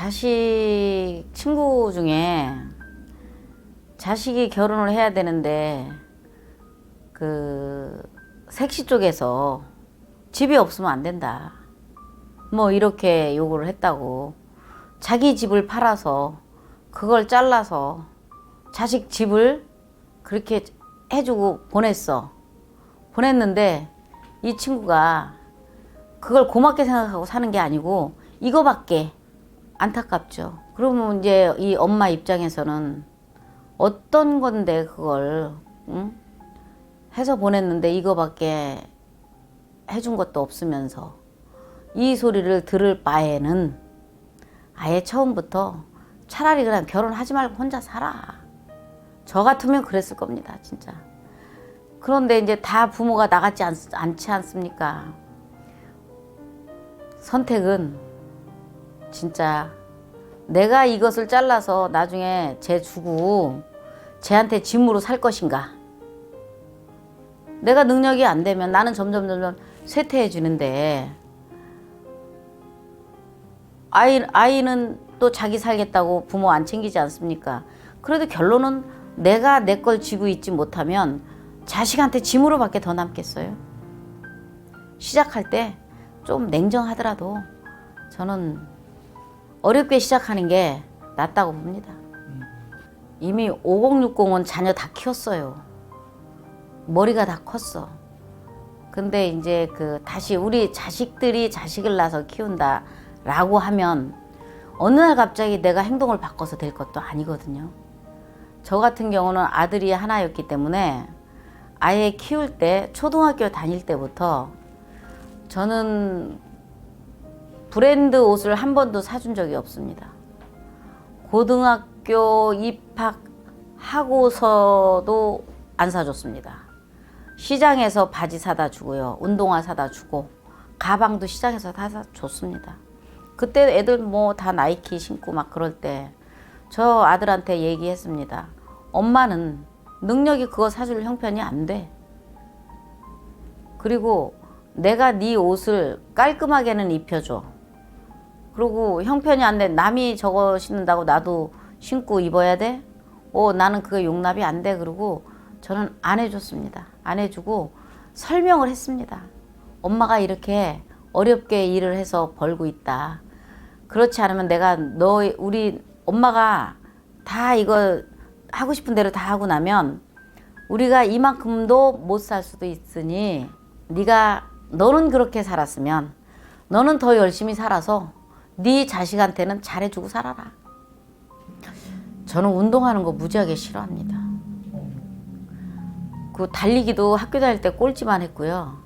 자식 친구 중에 자식이 결혼을 해야 되는데 그 색시 쪽에서 집이 없으면 안 된다 뭐 이렇게 요구를 했다고. 자기 집을 팔아서 그걸 잘라서 자식 집을 그렇게 해주고 보냈는데 이 친구가 그걸 고맙게 생각하고 사는 게 아니고 이거밖에. 안타깝죠. 그러면 이제 이 엄마 입장에서는 어떤 건데 그걸 해서 보냈는데 이거밖에 해준 것도 없으면서 이 소리를 들을 바에는 아예 처음부터 차라리 그냥 결혼하지 말고 혼자 살아. 저 같으면 그랬을 겁니다, 진짜. 그런데 이제 다 부모가 나같지 않지 않습니까? 선택은 진짜 내가 이것을 잘라서 나중에 쟤 주고 쟤한테 짐으로 살 것인가. 내가 능력이 안 되면 나는 점점 쇠퇴해 주는데 아이는 또 자기 살겠다고 부모 안 챙기지 않습니까? 그래도 결론은 내가 내 걸 쥐고 있지 못하면 자식한테 짐으로 밖에 더 남겠어요? 시작할 때 좀 냉정하더라도 저는 어렵게 시작하는 게 낫다고 봅니다. 이미 5060은 자녀 다 키웠어요. 머리가 다 컸어. 근데 이제 다시 우리 자식들이 자식을 낳아서 키운다라고 하면 어느 날 갑자기 내가 행동을 바꿔서 될 것도 아니거든요. 저 같은 경우는 아들이 하나였기 때문에 아예 키울 때 초등학교 다닐 때부터 저는 브랜드 옷을 한 번도 사준 적이 없습니다. 고등학교 입학하고서도 안 사줬습니다. 시장에서 바지 사다 주고요. 운동화 사다 주고 가방도 시장에서 다 줬습니다. 그때 애들 뭐 다 나이키 신고 막 그럴 때 저 아들한테 얘기했습니다. 엄마는 능력이 그거 사줄 형편이 안 돼. 그리고 내가 네 옷을 깔끔하게는 입혀줘. 그리고 형편이 안 돼. 남이 저거 신는다고 나도 신고 입어야 돼? 나는 그거 용납이 안 돼. 그러고 저는 안 해줬습니다. 안 해주고 설명을 했습니다. 엄마가 이렇게 어렵게 일을 해서 벌고 있다. 그렇지 않으면 내가 우리 엄마가 다 이거 하고 싶은 대로 다 하고 나면 우리가 이만큼도 못 살 수도 있으니 너는 그렇게 살았으면 너는 더 열심히 살아서 네 자식한테는 잘해주고 살아라. 저는 운동하는 거 무지하게 싫어합니다. 그 달리기도 학교 다닐 때 꼴찌만 했고요.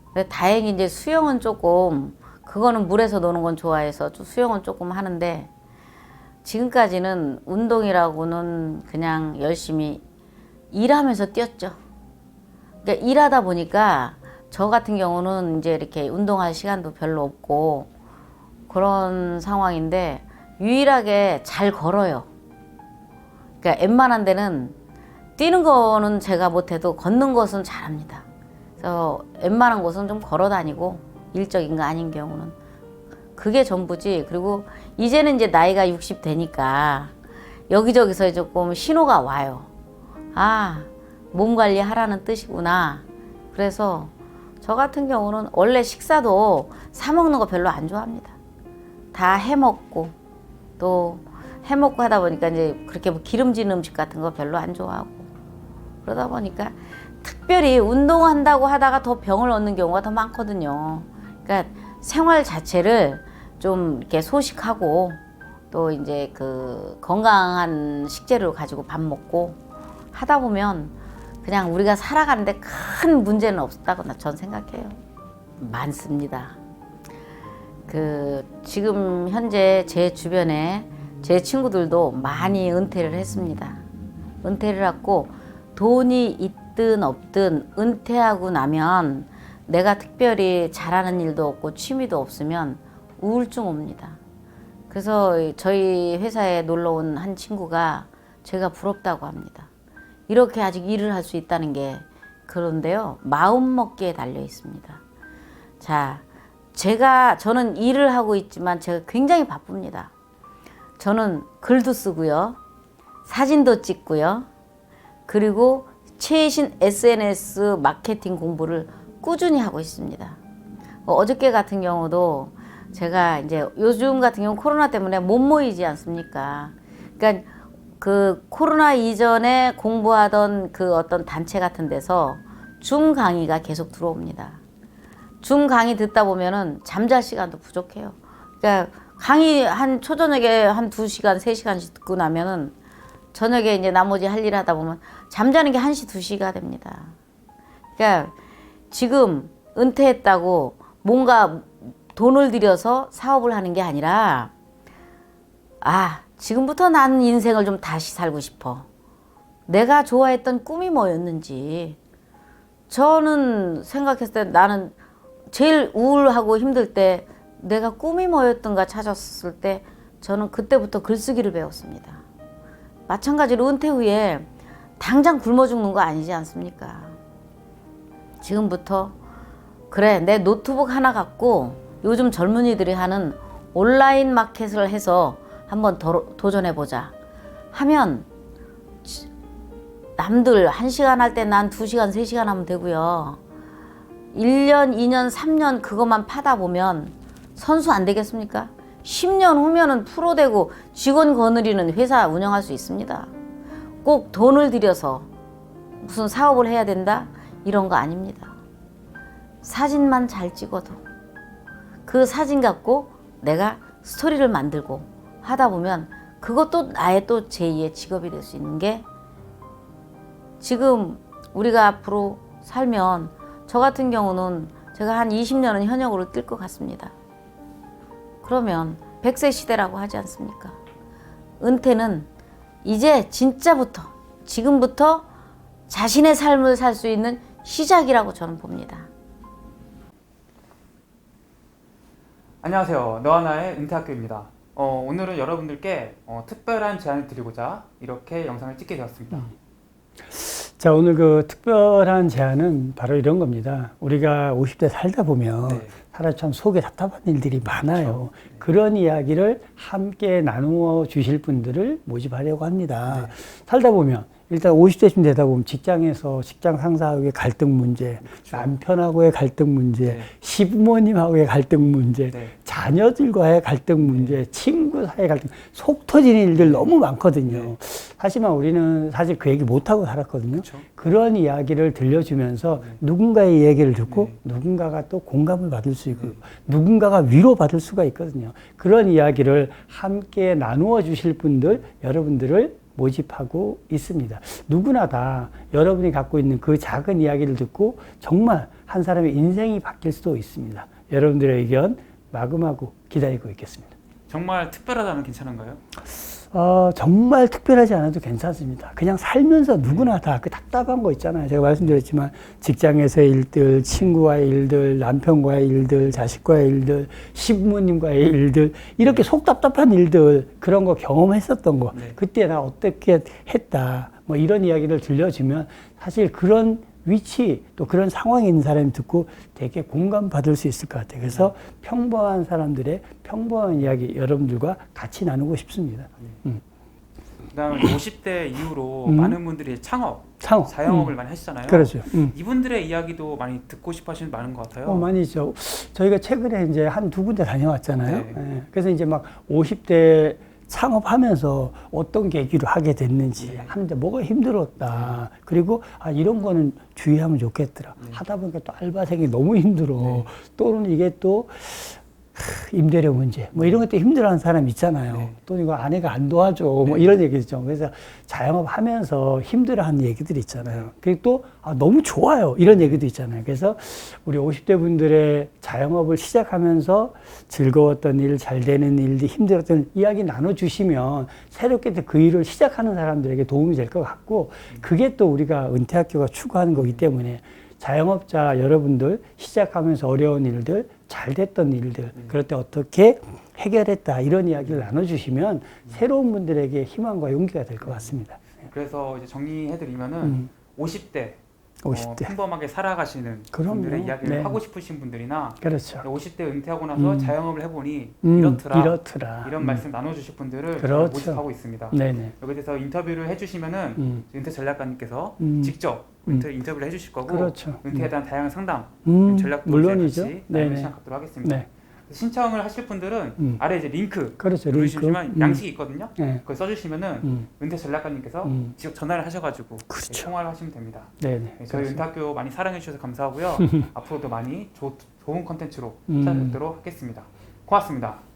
근데 다행히 이제 수영은 조금 그거는 물에서 노는 건 좋아해서 수영은 조금 하는데 지금까지는 운동이라고는 그냥 열심히 일하면서 뛰었죠. 그러니까 일하다 보니까 저 같은 경우는 이제 이렇게 운동할 시간도 별로 없고 그런 상황인데 유일하게 잘 걸어요. 그러니까 웬만한 데는 뛰는 거는 제가 못해도 걷는 것은 잘합니다. 그래서 웬만한 곳은 좀 걸어 다니고 일적인 거 아닌 경우는 그게 전부지. 그리고 이제는 이제 나이가 60 되니까 여기저기서 조금 신호가 와요. 아, 몸 관리하라는 뜻이구나. 그래서 저 같은 경우는 원래 식사도 사 먹는 거 별로 안 좋아합니다. 다 해먹고 또 해먹고 하다 보니까 이제 그렇게 뭐 기름진 음식 같은 거 별로 안 좋아하고 그러다 보니까 특별히 운동한다고 하다가 더 병을 얻는 경우가 더 많거든요. 그러니까 생활 자체를 좀 이렇게 소식하고 또 이제 건강한 식재료를 가지고 밥 먹고 하다 보면 그냥 우리가 살아가는데 큰 문제는 없다고 전 생각해요. 많습니다. 지금 현재 제 주변에 제 친구들도 많이 은퇴를 했습니다. 은퇴를 했고 돈이 있든 없든 은퇴하고 나면 내가 특별히 잘하는 일도 없고 취미도 없으면 우울증 옵니다. 그래서 저희 회사에 놀러 온 한 친구가 제가 부럽다고 합니다. 이렇게 아직 일을 할 수 있다는 게. 그런데요, 마음먹기에 달려 있습니다. 자, 저는 일을 하고 있지만 제가 굉장히 바쁩니다. 저는 글도 쓰고요. 사진도 찍고요. 그리고 최신 SNS 마케팅 공부를 꾸준히 하고 있습니다. 어저께 같은 경우도 제가 이제 요즘 같은 경우 코로나 때문에 못 모이지 않습니까? 그러니까 그 코로나 이전에 공부하던 그 어떤 단체 같은 데서 줌 강의가 계속 들어옵니다. 줌 강의 듣다 보면은 잠잘 시간도 부족해요. 그러니까 강의 한 초저녁에 한 2시간, 3시간씩 듣고 나면은 저녁에 이제 나머지 할 일 하다 보면 잠자는 게 1시, 2시가 됩니다. 그러니까 지금 은퇴했다고 뭔가 돈을 들여서 사업을 하는 게 아니라 지금부터 나는 인생을 좀 다시 살고 싶어. 내가 좋아했던 꿈이 뭐였는지. 저는 생각했을 때 나는 제일 우울하고 힘들 때 내가 꿈이 뭐였던가 찾았을 때 저는 그때부터 글쓰기를 배웠습니다. 마찬가지로 은퇴 후에 당장 굶어 죽는 거 아니지 않습니까? 지금부터 그래, 내 노트북 하나 갖고 요즘 젊은이들이 하는 온라인 마켓을 해서 한번 도전해보자 하면 남들 1시간 할 때 난 2시간, 3시간 하면 되고요. 1년, 2년, 3년 그것만 파다 보면 선수 안 되겠습니까? 10년 후면은 프로 되고 직원 거느리는 회사 운영할 수 있습니다. 꼭 돈을 들여서 무슨 사업을 해야 된다? 이런 거 아닙니다. 사진만 잘 찍어도 그 사진 갖고 내가 스토리를 만들고 하다 보면 그것도 나의 또 제2의 직업이 될 수 있는 게 지금 우리가 앞으로 살면 저 같은 경우는 제가 한 20년은 현역으로 뛸 것 같습니다. 그러면 100세 시대라고 하지 않습니까? 은퇴는 이제 진짜부터 지금부터 자신의 삶을 살 수 있는 시작이라고 저는 봅니다. 안녕하세요. 너하나의 은퇴학교입니다. 오늘은 여러분들께 특별한 제안을 드리고자 이렇게 영상을 찍게 되었습니다. 자, 오늘 그 특별한 제안은 바로 이런 겁니다. 우리가 50대 살다 보면 사람 참 속에 답답한 일들이 많아요. 그렇죠. 그런 이야기를 함께 나누어 주실 분들을 모집하려고 합니다. 살다 보면 일단 50대쯤 되다 보면 직장에서 직장 상사하고의 갈등 문제, 그렇죠. 남편하고의 갈등 문제, 시부모님하고의 갈등 문제, 자녀들과의 갈등 문제, 친구 사이의 갈등, 속 터지는 일들 너무 많거든요. 하지만 우리는 사실 그 얘기 못하고 살았거든요. 그렇죠. 그런 이야기를 들려주면서 누군가의 얘기를 듣고 누군가가 또 공감을 받을 수 있고 누군가가 위로받을 수가 있거든요. 그런 이야기를 함께 나누어 주실 분들, 여러분들을 모집하고 있습니다. 누구나 다 여러분이 갖고 있는 그 작은 이야기를 듣고 정말 한 사람의 인생이 바뀔 수도 있습니다. 여러분들의 의견 마구마구 기다리고 있겠습니다. 정말 특별하다면 괜찮은가요? 정말 특별하지 않아도 괜찮습니다. 그냥 살면서 누구나 다 그 답답한 거 있잖아요. 제가 말씀드렸지만 직장에서의 일들, 친구와의 일들, 남편과의 일들, 자식과의 일들, 시부모님과의 일들, 이렇게 속 답답한 일들, 그런 거 경험했었던 거, 그때 나 어떻게 했다, 뭐 이런 이야기를 들려주면 사실 그런 위치 또 그런 상황에 있는 사람이 듣고 되게 공감받을 수 있을 것 같아요. 그래서 평범한 사람들의 평범한 이야기 여러분들과 같이 나누고 싶습니다. 그다음에 50대 이후로 많은 분들이 창업, 자영업을 많이 하시잖아요. 그렇죠. 이분들의 이야기도 많이 듣고 싶어 하시는 많은 것 같아요. 많이 있죠. 저희가 최근에 이제 한 2군데 다녀왔잖아요. 그래서 이제 막 50대 창업하면서 어떤 계기로 하게 됐는지 하는데 뭐가 힘들었다. 그리고 이런 거는 주의하면 좋겠더라. 하다 보니까 또 알바생이 너무 힘들어. 또는 이게 또 임대료 문제 뭐 이런 것도 힘들어하는 사람 있잖아요. 또 이거 아내가 안 도와줘 뭐 이런 얘기 있죠. 그래서 자영업하면서 힘들어하는 얘기들이 있잖아요. 그리고 또 너무 좋아요 이런 얘기도 있잖아요. 그래서 우리 50대 분들의 자영업을 시작하면서 즐거웠던 일, 잘 되는 일들, 힘들었던 이야기 나눠주시면 새롭게 그 일을 시작하는 사람들에게 도움이 될 것 같고 그게 또 우리가 은퇴학교가 추구하는 거기 때문에 자영업자 여러분들 시작하면서 어려운 일들, 잘 됐던 일들, 그럴 때 어떻게 해결했다 이런 이야기를 나눠주시면 새로운 분들에게 희망과 용기가 될 것 같습니다. 그래서 이제 정리해드리면은 50대 50대. 평범하게 살아가시는 그럼요. 분들의 이야기를 네. 하고 싶으신 분들이나 그렇죠. 50대 은퇴하고 나서 자영업을 해보니 이렇더라. 이런 말씀 나눠주실 분들을 그렇죠. 모집하고 있습니다. 네네. 여기에 대해서 인터뷰를 해주시면은 은퇴 전략가님께서 직접 은퇴 인터뷰를 해주실 거고 그렇죠. 은퇴에 대한 다양한 상담, 전략도 물론이죠. 같이 나누는 네네. 시간 갖도록 하겠습니다. 네. 신청을 하실 분들은 아래 이제 링크 그렇죠. 누르시면 링크. 양식이 있거든요. 네. 그걸 써주시면은 은퇴 전략가님께서 직접 전화를 하셔가지고 그렇죠. 통화를 하시면 됩니다. 네네. 네, 저희 은퇴학교 많이 사랑해 주셔서 감사하고요. 앞으로도 많이 좋은 컨텐츠로 찾아뵙도록 하겠습니다. 고맙습니다.